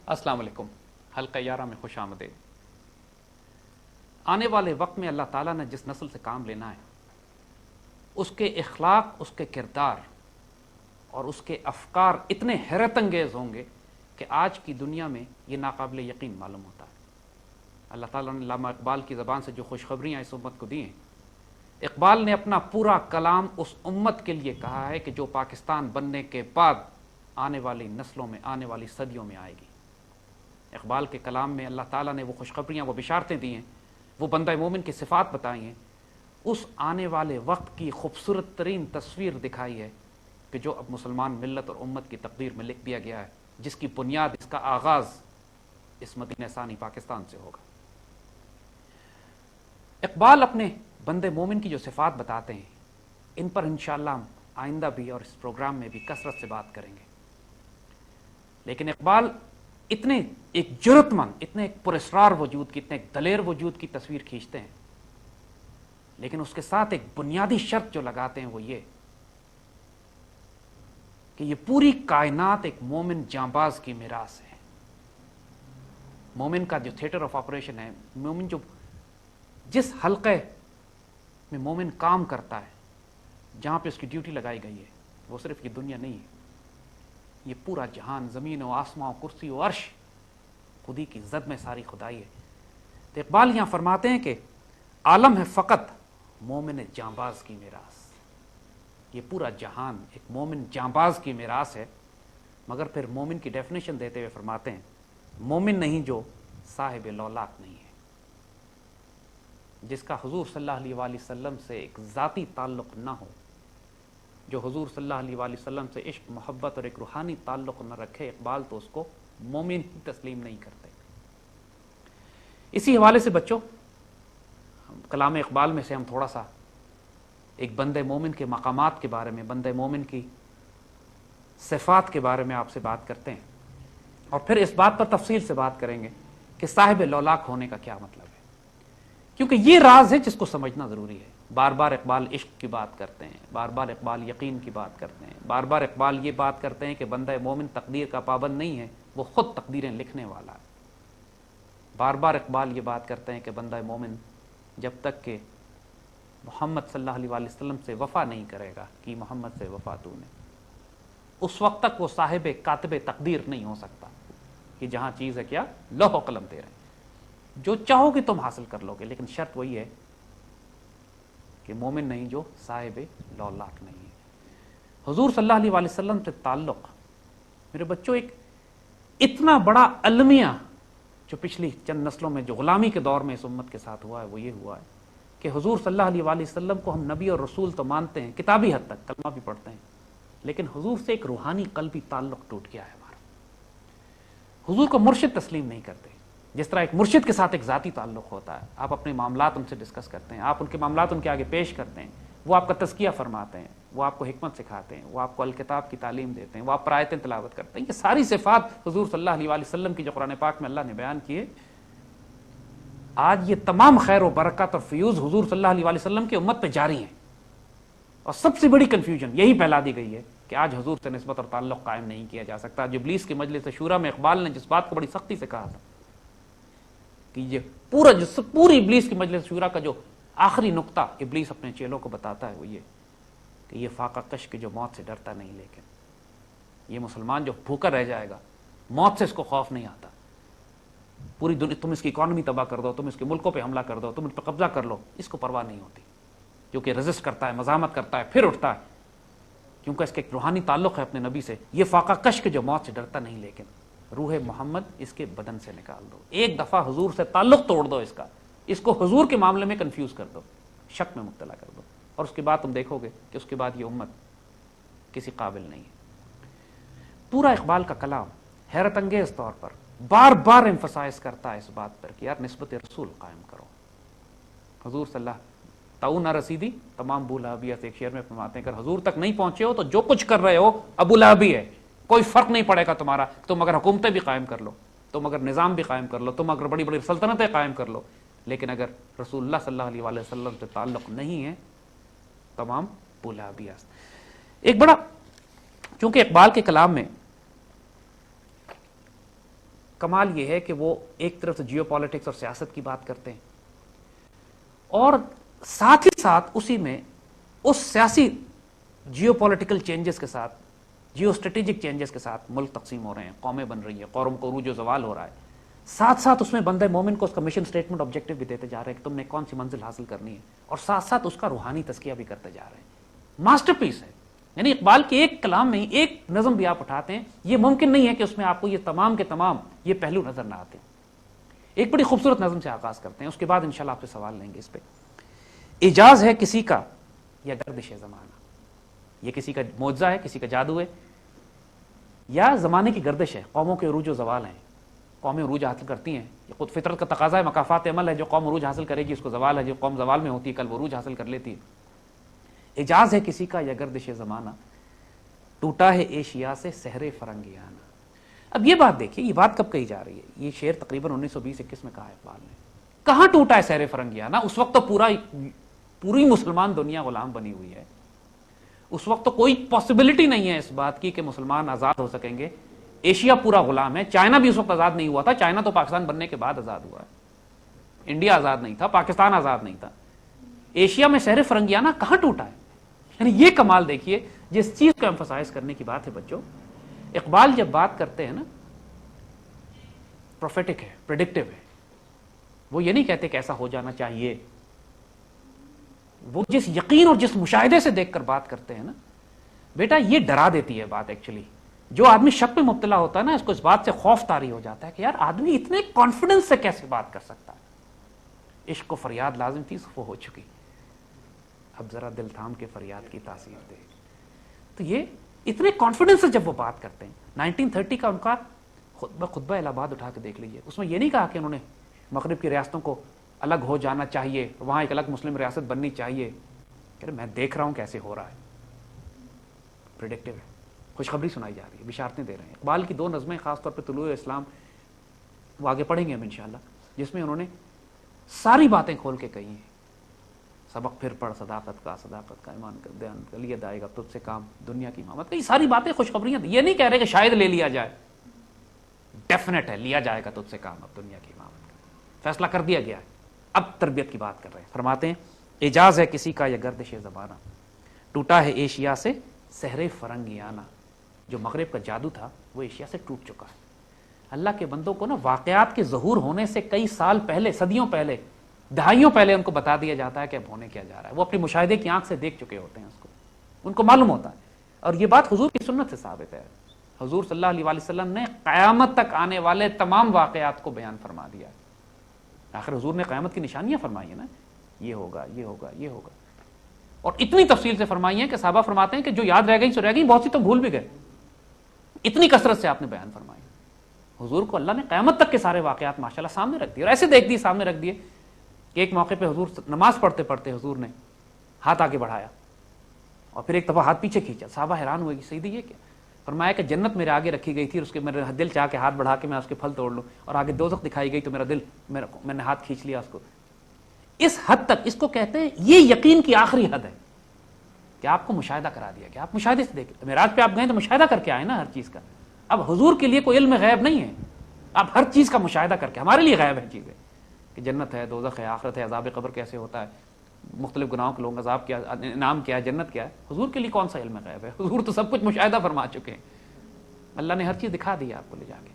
السلام علیکم، حلقہ 11 میں خوش آمدید۔ آنے والے وقت میں اللہ تعالیٰ نے جس نسل سے کام لینا ہے اس کے اخلاق، اس کے کردار اور اس کے افکار اتنے حیرت انگیز ہوں گے کہ آج کی دنیا میں یہ ناقابل یقین معلوم ہوتا ہے۔ اللہ تعالیٰ نے علامہ اقبال کی زبان سے جو خوشخبریاں اس امت کو دی ہیں، اقبال نے اپنا پورا کلام اس امت کے لیے کہا ہے کہ جو پاکستان بننے کے بعد آنے والی نسلوں میں، آنے والی صدیوں میں آئے گی۔ اقبال کے کلام میں اللہ تعالیٰ نے وہ خوشخبریاں، وہ بشارتیں دی ہیں، وہ بندہ مومن کی صفات بتائی ہیں، اس آنے والے وقت کی خوبصورت ترین تصویر دکھائی ہے کہ جو اب مسلمان ملت اور امت کی تقدیر میں لکھ دیا گیا ہے، جس کی بنیاد، اس کا آغاز اس مدینہ ثانی پاکستان سے ہوگا۔ اقبال اپنے بندے مومن کی جو صفات بتاتے ہیں، ان پر انشاءاللہ ہم آئندہ بھی اور اس پروگرام میں بھی کثرت سے بات کریں گے۔ لیکن اقبال اتنے ایک جرأت مند، اتنے ایک پراسرار وجود کی، اتنے ایک دلیر وجود کی تصویر کھینچتے ہیں، لیکن اس کے ساتھ ایک بنیادی شرط جو لگاتے ہیں وہ یہ کہ یہ پوری کائنات ایک مومن جانباز کی میراث ہے۔ مومن کا جو تھیٹر آف آپریشن ہے، مومن جو جس حلقے میں مومن کام کرتا ہے، جہاں پہ اس کی ڈیوٹی لگائی گئی ہے، وہ صرف یہ دنیا نہیں ہے، یہ پورا جہان، زمین و آسمان و کرسی و عرش، خودی کی زد میں ساری خدائی ہے۔ تو اقبال یہاں فرماتے ہیں کہ عالم ہے فقط مومن جانباز کی میراث۔ یہ پورا جہان ایک مومن جانباز کی میراث ہے، مگر پھر مومن کی ڈیفینیشن دیتے ہوئے فرماتے ہیں مومن نہیں جو صاحب لولاک نہیں ہے، جس کا حضور صلی اللہ علیہ وآلہ وسلم سے ایک ذاتی تعلق نہ ہو، جو حضور صلی اللہ علیہ وآلہ وسلم سے عشق، محبت اور ایک روحانی تعلق نہ رکھے، اقبال تو اس کو مومن ہی تسلیم نہیں کرتے۔ اسی حوالے سے بچوں، کلام اقبال میں سے ہم تھوڑا سا ایک بندے مومن کے مقامات کے بارے میں، بندے مومن کی صفات کے بارے میں آپ سے بات کرتے ہیں، اور پھر اس بات پر تفصیل سے بات کریں گے کہ صاحب لولاک ہونے کا کیا مطلب ہے، کیونکہ یہ راز ہے جس کو سمجھنا ضروری ہے۔ بار بار اقبال عشق کی بات کرتے ہیں، بار بار اقبال یقین کی بات کرتے ہیں، بار بار اقبال یہ بات کرتے ہیں کہ بندہ مومن تقدیر کا پابند نہیں ہے، وہ خود تقدیریں لکھنے والا ہے۔ بار بار اقبال یہ بات کرتے ہیں کہ بندہ مومن جب تک کہ محمد صلی اللہ علیہ وآلہ وسلم سے وفا نہیں کرے گا کہ محمد سے وفا تو نے، اس وقت تک وہ صاحب کاتب تقدیر نہیں ہو سکتا، کہ جہاں چیز ہے کیا، لوح و قلم تیرے، جو چاہو کہ تم حاصل کر لو گے، لیکن شرط وہی ہے کہ مومن نہیں جو صاحب لولاک نہیں ہے۔ حضور صلی اللہ علیہ وآلہ وسلم سے تعلق، میرے بچوں، ایک اتنا بڑا المیہ جو پچھلی چند نسلوں میں جو غلامی کے دور میں اس امت کے ساتھ ہوا ہے، وہ یہ ہوا ہے کہ حضور صلی اللہ علیہ وآلہ وسلم کو ہم نبی اور رسول تو مانتے ہیں، کتابی حد تک کلمہ بھی پڑھتے ہیں، لیکن حضور سے ایک روحانی قلبی تعلق ٹوٹ گیا ہے ہمارا۔ حضور کو مرشد تسلیم نہیں کرتے، جس طرح ایک مرشد کے ساتھ ایک ذاتی تعلق ہوتا ہے، آپ اپنے معاملات ان سے ڈسکس کرتے ہیں، آپ ان کے معاملات ان کے آگے پیش کرتے ہیں، وہ آپ کا تزکیہ فرماتے ہیں، وہ آپ کو حکمت سکھاتے ہیں، وہ آپ کو الکتاب کی تعلیم دیتے ہیں، وہ آپ پر آیتیں تلاوت کرتے ہیں۔ یہ ساری صفات حضور صلی اللہ علیہ وآلہ وسلم کی جو قرآن پاک میں اللہ نے بیان کی ہے، آج یہ تمام خیر و برکات اور فیوز حضور صلی اللہ علیہ وآلہ وسلم کی امت پہ جاری ہیں، اور سب سے بڑی کنفیوژن یہی پھیلا دی گئی ہے کہ آج حضور سے نسبت اور تعلق قائم نہیں کیا جا سکتا۔ جو ابلیس کی مجلس شورا میں اقبال نے جس بات کو بڑی سختی سے کہا تھا کہ یہ پوری ابلیس کی مجلس شورا کا جو آخری نقطہ ابلیس اپنے چیلوں کو بتاتا ہے وہ یہ کہ یہ فاقہ کش کے جو موت سے ڈرتا نہیں، لیکن یہ مسلمان جو بھوکا رہ جائے گا، موت سے اس کو خوف نہیں آتا، پوری دنیا تم اس کی اکانومی تباہ کر دو، تم اس کے ملکوں پہ حملہ کر دو، تم ان پہ قبضہ کر لو، اس کو پرواہ نہیں ہوتی، کیونکہ ریزسٹ کرتا ہے، مزاحمت کرتا ہے، پھر اٹھتا ہے، کیونکہ اس کے ایک روحانی تعلق ہے اپنے نبی سے۔ یہ فاقہ کش کے جو موت سے ڈرتا نہیں، لیکن روح محمد اس کے بدن سے نکال دو، ایک دفعہ حضور سے تعلق توڑ دو، اس کو حضور کے معاملے میں کنفیوز کر دو، شک میں مبتلا کر دو، اور اس کے بعد تم دیکھو گے کہ اس کے بعد یہ امت کسی قابل نہیں ہے۔ پورا اقبال کا کلام حیرت انگیز طور پر بار بار ایمفسائز کرتا ہے اس بات پر کہ یار نسبت رسول قائم کرو۔ حضور صلی اللہ تو نہ رسیدی تمام ابو لہبیہ سے، ایک شعر میں فرماتے ہیں کہ حضور تک نہیں پہنچے ہو تو جو کچھ کر رہے ہو ابو لہبی ہے، کوئی فرق نہیں پڑے گا تمہارا، تم اگر حکومتیں بھی قائم کر لو، تم اگر نظام بھی قائم کر لو، تم اگر بڑی بڑی سلطنتیں قائم کر لو، لیکن اگر رسول اللہ صلی اللہ علیہ وآلہ وسلم سے تعلق نہیں ہے، تمام ابو لہبیہ۔ ایک بڑا، چونکہ اقبال کے کلام میں کمال یہ ہے کہ وہ ایک طرف سے جیو پالیٹکس اور سیاست کی بات کرتے ہیں اور ساتھ ہی ساتھ اسی میں اس سیاسی جیو پالیٹیکل چینجز کے ساتھ، جیو اسٹریٹجک چینجز کے ساتھ ملک تقسیم ہو رہے ہیں، قومیں بن رہی ہیں، قوم کو عروج و زوال ہو رہا ہے، ساتھ ساتھ اس میں بندہ مومن کو اس کا مشن سٹیٹمنٹ آبجیکٹو بھی دیتے جا رہے ہیں کہ تم نے کون سی منزل حاصل کرنی ہے، اور ساتھ ساتھ اس کا روحانی تزکیہ بھی کرتے جا رہے ہیں۔ ماسٹر پیس ہے، یعنی اقبال کے ایک کلام میں ہی ایک نظم بھی آپ اٹھاتے ہیں، یہ ممکن نہیں ہے کہ اس میں آپ کو یہ تمام کے تمام یہ پہلو نظر نہ آتے ہیں۔ ایک بڑی خوبصورت نظم سے آغاز کرتے ہیں، اس کے بعد انشاءاللہ آپ سے سوال لیں گے اس پہ۔ اعجاز ہے کسی کا یا گردش زمانہ، یہ کسی کا معجزہ ہے، کسی کا جادو ہے، یا زمانے کی گردش ہے، قوموں کے عروج و زوال ہیں، قومیں عروج حاصل کرتی ہیں، یہ خود فطرت کا تقاضا ہے، مکافات عمل ہے، جو قوم عروج حاصل کرے گی اس کو زوال ہے، جو قوم زوال میں ہوتی ہے کل وہ عروج حاصل کر لیتی ہے۔ اعجاز ہے کسی کا یا گردش زمانہ، ٹوٹا ہے ایشیا سے سحر فرنگیانہ۔ اب یہ بات دیکھیے، یہ بات کب کہی جا رہی ہے؟ یہ شعر تقریباً 1920-21 میں کہا ہے اقبال نے۔ کہاں ٹوٹا ہے سحر فرنگیانہ؟ اس وقت تو پوری مسلمان دنیا غلام بنی ہوئی ہے، اس وقت تو کوئی پاسبلٹی نہیں ہے اس بات کی کہ مسلمان آزاد ہو سکیں گے، ایشیا پورا غلام ہے، چائنا بھی اس وقت آزاد نہیں ہوا تھا، چائنا تو پاکستان بننے کے بعد آزاد ہوا ہے، انڈیا آزاد نہیں تھا، پاکستان آزاد نہیں تھا، ایشیا میں سحر فرنگیانہ کہاں ٹوٹا ہے؟ یعنی یہ کمال دیکھیے، جس چیز کو ایمفسائز کرنے کی بات ہے بچوں، اقبال جب بات کرتے ہیں نا، پروفیٹک ہے، پریڈکٹیو ہے، وہ یہ نہیں کہتے کہ ایسا ہو جانا چاہیے، وہ جس یقین اور جس مشاہدے سے دیکھ کر بات کرتے ہیں نا بیٹا، یہ ڈرا دیتی ہے بات ایکچولی۔ جو آدمی شک پہ مبتلا ہوتا ہے نا، اس کو اس بات سے خوف طاری ہو جاتا ہے کہ یار آدمی اتنے کانفیڈنس سے کیسے بات کر سکتا ہے؟ عشق کو فریاد لازم تھی، وہ ہو چکی، اب ذرا دل تھام کے فریاد کی تاثیر دے۔ تو یہ اتنے کانفیڈنس سے جب وہ بات کرتے ہیں، 1930 کا ان کا خطبہ الہ آباد اٹھا کے دیکھ لیجیے، اس میں یہ نہیں کہا کہ انہوں نے مغرب کی ریاستوں کو الگ ہو جانا چاہیے، وہاں ایک الگ مسلم ریاست بننی چاہیے، کہ میں دیکھ رہا ہوں کیسے ہو رہا ہے، پریڈکٹیو ہے، خوشخبری سنائی جا رہی ہے، بشارتیں دے رہے ہیں۔ اقبال کی 2 نظمیں خاص طور پہ طلوع اسلام، وہ آگے پڑھیں گے ہم انشاءاللہ، جس میں انہوں نے ساری باتیں کھول کے کہی ہیں۔ سبق پھر پڑھ صداقت کا ایمان کا دھیان کر لیا جائے گا تجھ سے کام دنیا کی امامت کا، یہ ساری باتیں خوشخبریاں، یہ نہیں کہہ رہے کہ شاید لے لیا جائے، ڈیفینیٹ ہے لیا جائے گا تجھ سے کام اب دنیا کی امامت کا، فیصلہ کر دیا گیا ہے، اب تربیت کی بات کر رہے ہیں۔ فرماتے ہیں اعجاز ہے کسی کا یا گردش زمانہ، ٹوٹا ہے ایشیا سے سحر فرنگیانہ، جو مغرب کا جادو تھا وہ ایشیا سے ٹوٹ چکا ہے۔ اللہ کے بندوں کو نا واقعات کے ظہور ہونے سے کئی سال پہلے، صدیوں پہلے، دہائیوں پہلے ان کو بتا دیا جاتا ہے کہ اب ہونے کیا جا رہا ہے، وہ اپنی مشاہدے کی آنکھ سے دیکھ چکے ہوتے ہیں، اس کو ان کو معلوم ہوتا ہے، اور یہ بات حضور کی سنت سے ثابت ہے۔ حضور صلی اللہ علیہ وسلم نے قیامت تک آنے والے تمام واقعات کو بیان فرما دیا، آخر حضور نے قیامت کی نشانیاں فرمائی ہیں نا، یہ ہوگا یہ ہوگا یہ ہوگا، اور اتنی تفصیل سے فرمائی ہیں کہ صحابہ فرماتے ہیں کہ جو یاد رہ گئی سو رہ گئی، بہت سی تو بھول بھی گئے، اتنی کثرت سے آپ نے بیان فرمائی۔ حضور کو اللہ نے قیامت تک کے سارے واقعات ماشاءاللہ سامنے رکھ دیے، اور ایسے دیکھ دیے، سامنے رکھ دیے کہ ایک موقع پہ حضور نماز پڑھتے پڑھتے حضور نے ہاتھ آگے بڑھایا اور پھر ایک دفعہ ہاتھ پیچھے کھینچا، صحابہ حیران ہوئے کہ سیدھی یہ کیا؟ فرمایا کہ جنت میرے آگے رکھی گئی تھی، اور اس کے میرا دل چاہ کے ہاتھ بڑھا کے میں اس کے پھل توڑ لوں، اور آگے دوزخ دکھائی گئی تو میرا دل میں نے ہاتھ کھینچ لیا اس کو۔ اس حد تک اس کو کہتے ہیں، یہ یقین کی آخری حد ہے کہ آپ کو مشاہدہ کرا دیا کہ آپ مشاہدے سے دیکھیں، معراج پہ آپ گئے تو مشاہدہ کر کے آئے نا ہر چیز کا۔ اب حضور کے لیے کوئی علم غیب نہیں ہے، آپ ہر چیز کا مشاہدہ کر کے، ہمارے لیے غیب ہے چیزیں کہ جنت ہے، دوزخ ہے، آخرت ہے، عذاب قبر کیسے ہوتا ہے، مختلف گناہوں کے لوگوں کا عذاب کیا، انعام کیا ہے، جنت کیا ہے۔ حضور کے لیے کون سا علم غیب ہے؟ حضور تو سب کچھ مشاہدہ فرما چکے ہیں، اللہ نے ہر چیز دکھا دی ہے آپ کو لے جا کے۔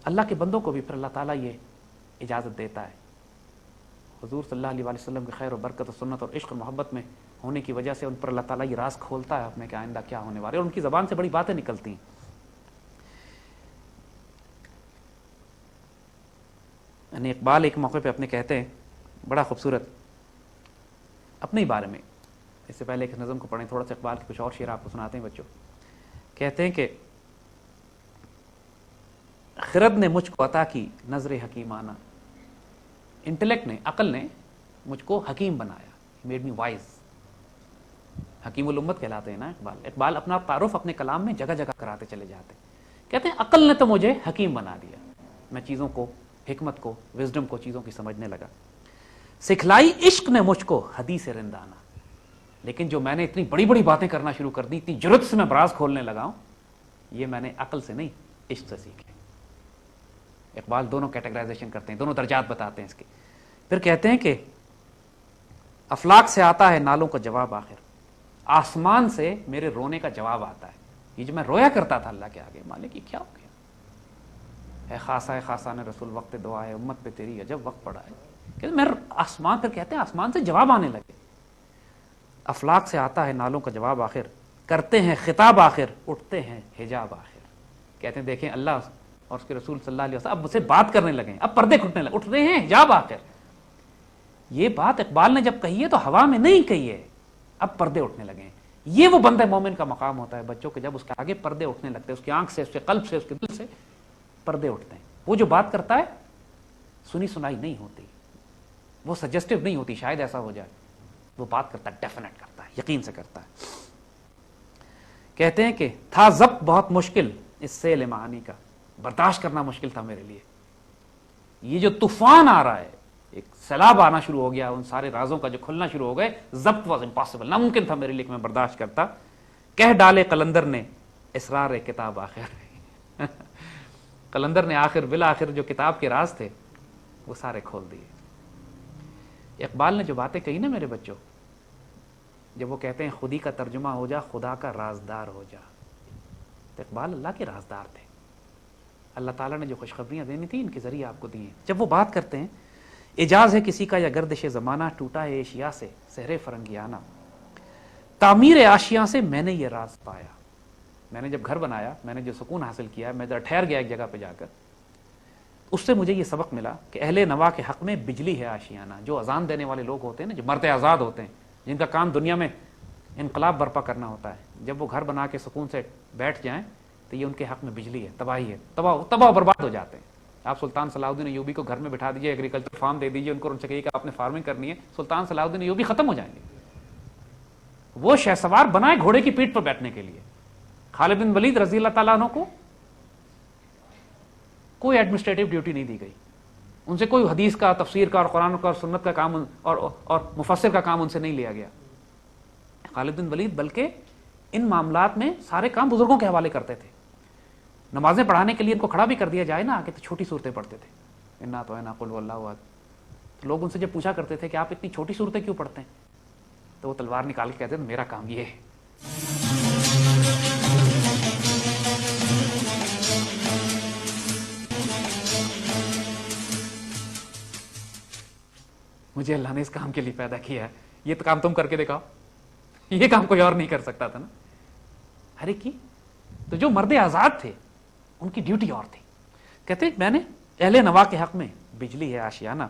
اللہ کے بندوں کو بھی پھر اللہ تعالیٰ یہ اجازت دیتا ہے، حضور صلی اللہ علیہ وسلم کی خیر و برکت و سنت اور عشق و محبت میں ہونے کی وجہ سے ان پر اللہ تعالیٰ یہ راز کھولتا ہے اپنے کہ آئندہ کیا ہونے والے، اور ان کی زبان سے بڑی باتیں نکلتی ہیں۔ یعنی اقبال ایک موقع پہ اپنے کہتے ہیں، بڑا خوبصورت اپنے ہی بارے میں، اس سے پہلے ایک نظم کو پڑھیں، تھوڑا سا اقبال کے کچھ اور شعر آپ کو سناتے ہیں بچوں۔ کہتے ہیں کہ خرد نے مجھ کو عطا کی نظر حکیمانہ، انٹلیکٹ نے، عقل نے مجھ کو حکیم بنایا، میڈ می وائز، حکیم الامت کہلاتے ہیں نا اقبال۔ اقبال اپنا تعارف اپنے کلام میں جگہ جگہ کراتے چلے جاتے ہیں، کہتے ہیں عقل نے تو مجھے حکیم بنا دیا، میں چیزوں کو، حکمت کو، وزڈم کو، چیزوں کی سمجھنے لگا۔ سکھلائی عشق نے مجھ کو حدیث رندانہ، لیکن جو میں نے اتنی بڑی بڑی باتیں کرنا شروع کر دی، اتنی جرت سے میں براز کھولنے لگا ہوں، یہ میں نے عقل سے نہیں عشق سے سیکھے۔ اقبال دونوں کیٹیگرائزیشن کرتے ہیں، دونوں درجات بتاتے ہیں اس کے. پھر کہتے ہیں کہ افلاک سے آتا ہے نالوں کا جواب آخر، آسمان سے میرے رونے کا جواب آتا ہے. یہ جو میں رویا کرتا تھا اللہ کے آگے، مالک یہ کیا ہو گیا، اے خاصان رسول وقت دعا ہے امت پہ تیری عجب وقت پڑا ہے. کہ میں آسمان، پھر کہتے ہیں آسمان سے جواب آنے لگے. افلاک سے آتا ہے نالوں کا جواب آخر، کرتے ہیں خطاب آخر، اٹھتے ہیں حجاب آخر. کہتے ہیں دیکھیں اللہ اور اس کے رسول صلی اللہ علیہ وسلم اب مجھ سے بات کرنے لگے ہیں، اب پردے کھٹنے لگے، اٹھ رہے ہیں حجاب آخر. یہ بات اقبال نے جب کہی ہے تو ہوا میں نہیں کہی ہے، اب پردے اٹھنے لگے ہیں. یہ وہ بندہ مومن کا مقام ہوتا ہے بچوں کے، جب اس کے آگے پردے اٹھنے لگتے ہیں، اس کی آنکھ سے، اس کے قلب سے، اس کے دل سے پردے اٹھتے ہیں. وہ جو بات کرتا ہے سنی سنائی نہیں ہوتی، وہ سجسٹیو نہیں ہوتی شاید ایسا ہو جائے، وہ بات کرتا ہے ڈیفینیٹ کرتا ہے، یقین سے کرتا ہے. کہتے ہیں کہ تھا ضبط بہت مشکل اس سیل معانی کا، برداشت کرنا مشکل تھا میرے لیے. یہ جو طوفان آ رہا ہے، ایک سیلاب آنا شروع ہو گیا، ان سارے رازوں کا جو کھلنا شروع ہو گئے، ضبط واز امپاسبل، ناممکن تھا میرے لیے کہ میں برداشت کرتا. کہہ ڈالے قلندر نے اسرار کتاب آخر قلندر نے آخر بالآخر جو کتاب کے راز تھے وہ سارے کھول دیے. اقبال نے جو باتیں کہی نا میرے بچوں، جب وہ کہتے ہیں خودی کا ترجمہ ہو جا، خدا کا رازدار ہو جا، تو اقبال اللہ کے رازدار تھے. اللہ تعالیٰ نے جو خوشخبریاں دینی تھی ان کے ذریعے آپ کو دی ہیں. جب وہ بات کرتے ہیں اعجاز ہے کسی کا یا گردش زمانہ، ٹوٹا ہے ایشیا سے سحر فرنگیانہ، تعمیر آشیاں سے میں نے یہ راز پایا. میں نے جب گھر بنایا، میں نے جو سکون حاصل کیا، میں ذرا ٹھہر گیا ایک جگہ پہ جا کر، اس سے مجھے یہ سبق ملا کہ اہل نوا کے حق میں بجلی ہے آشیانہ. جو اذان دینے والے لوگ ہوتے ہیں نا، جو مرد آزاد ہوتے ہیں، جن کا کام دنیا میں انقلاب برپا کرنا ہوتا ہے، جب وہ گھر بنا کے سکون سے بیٹھ جائیں تو یہ ان کے حق میں بجلی ہے، تباہی ہے، تباہ برباد ہو جاتے ہیں. آپ سلطان صلاح الدین ایوبی کو گھر میں بٹھا دیجیے، ایگریکلچر فارم دے دیجیے ان کو، ان سے کہیے کہ آپ نے فارمنگ کرنی ہے، سلطان صلاح الدین ایوبی ختم ہو جائیں گے. وہ شہسوار بنائے گھوڑے کی پیٹھ پر بیٹھنے کے لیے. خالد بن ولید رضی اللہ تعالیٰ عنہ کو کوئی ایڈمنسٹریٹو ڈیوٹی نہیں دی گئی، ان سے کوئی حدیث کا، تفسیر کا اور قرآن کا اور سنت کا کام اور مفسر کا کام ان سے نہیں لیا گیا. خالد بن ولید بلکہ ان معاملات میں سارے کام بزرگوں کے حوالے کرتے تھے. نمازیں پڑھانے کے لیے ان کو کھڑا بھی کر دیا جائے نا آگے تو چھوٹی صورتیں پڑھتے تھے، انا تو انا قل واللہ احد. تو لوگ ان سے جب پوچھا کرتے تھے کہ آپ اتنی چھوٹی صورتیں کیوں پڑھتے ہیں، تو وہ تلوار نکال کے کہتے تھے میرا کام یہ ہے. مجھے اللہ نے اس کام کے لیے پیدا کیا ہے، یہ تو کام تم کر کے دکھاؤ، یہ کام کوئی اور نہیں کر سکتا تھا نا. ہر ایک کی تو جو مرد آزاد تھے ان کی ڈیوٹی اور تھی. کہتے میں نے اہل نوا کے حق میں بجلی ہے آشیانہ.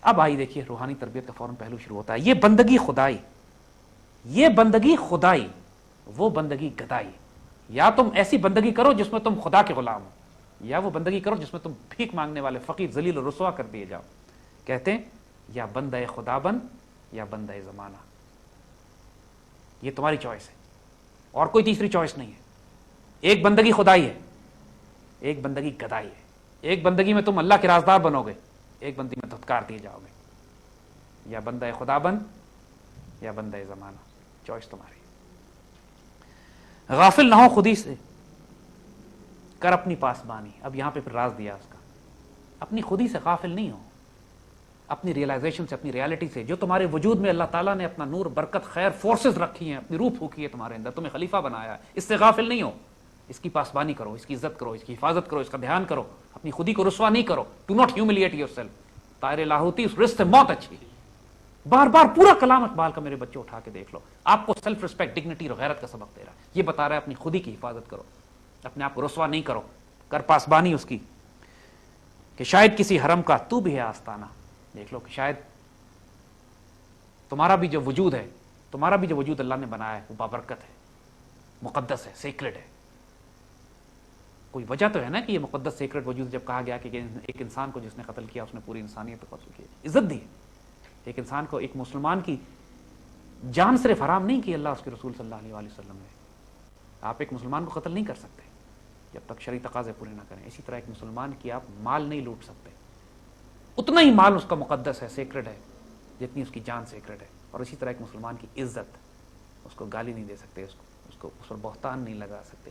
اب آئی دیکھیے روحانی تربیت کا فوراً پہلو شروع ہوتا ہے. یہ بندگی خدائی، یہ بندگی خدائی، وہ بندگی گدائی. یا تم ایسی بندگی کرو جس میں تم خدا کے غلام ہو، یا وہ بندگی کرو جس میں تم بھیک مانگنے والے فقیر ذلیل و رسوا کر دیے جاؤ. کہتے ہیں یا بندہ خدا بن یا بندہ زمانہ، یہ تمہاری چوائس ہے اور کوئی تیسری چوائس نہیں ہے. ایک بندگی خدائی ہے، ایک بندگی گدائی ہے. ایک بندگی میں تم اللہ کے رازدار بنو گے، ایک بندگی میں دھتکار دیے جاؤ گے. یا بندہ خدا بن یا بندہ زمانہ، چوائس تمہاری. غافل نہ ہو خودی سے کر اپنی پاسبانی. اب یہاں پہ پھر راز دیا اس کا، اپنی خودی سے غافل نہیں ہو، اپنی ریئلائزیشن سے، اپنی ریالٹی سے، جو تمہارے وجود میں اللہ تعالیٰ نے اپنا نور، برکت، خیر، فورسز رکھی ہیں، اپنی روح پھونکی ہے تمہارے اندر، تمہیں خلیفہ بنایا ہے، اس سے غافل نہیں ہو. اس کی پاسبانی کرو، اس کی عزت کرو، اس کی حفاظت کرو، اس کا دھیان کرو، اپنی خودی کو رسوا نہیں کرو. Do not humiliate yourself. Tahir Lahooti اس رزق سے موت اچھی. بار بار پورا کلام اقبال کا میرے بچوں اٹھا کے دیکھ لو، آپ کو سیلف رسپیکٹ، ڈگنیٹی اور غیرت کا سبق دے رہا ہے. یہ بتا رہا ہے اپنی خودی کی حفاظت کرو، اپنے آپ کو رسوا نہیں کرو، کر پاسبانی اس کی. کہ شاید کسی حرم کا تو بھی ہے آستانہ. دیکھ لو کہ شاید تمہارا بھی جو وجود ہے، تمہارا بھی جو وجود اللہ نے بنایا ہے وہ بابرکت ہے، مقدس ہے، سیکرڈ ہے. کوئی وجہ تو ہے نا کہ یہ مقدس سیکرٹ وجود، جب کہا گیا کہ ایک انسان کو جس نے قتل کیا اس نے پوری انسانیت کو قتل کیا، عزت دی. ایک انسان کو، ایک مسلمان کی جان صرف حرام نہیں کی اللہ اس کے رسول صلی اللہ علیہ وسلم نے. آپ ایک مسلمان کو قتل نہیں کر سکتے جب تک شرعی تقاضے پورے نہ کریں. اسی طرح ایک مسلمان کی آپ مال نہیں لوٹ سکتے، اتنا ہی مال اس کا مقدس ہے، سیکرٹ ہے، جتنی اس کی جان سیکرٹ ہے. اور اسی طرح ایک مسلمان کی عزت، اس کو گالی نہیں دے سکتے، اس پر بہتان نہیں لگا سکتے،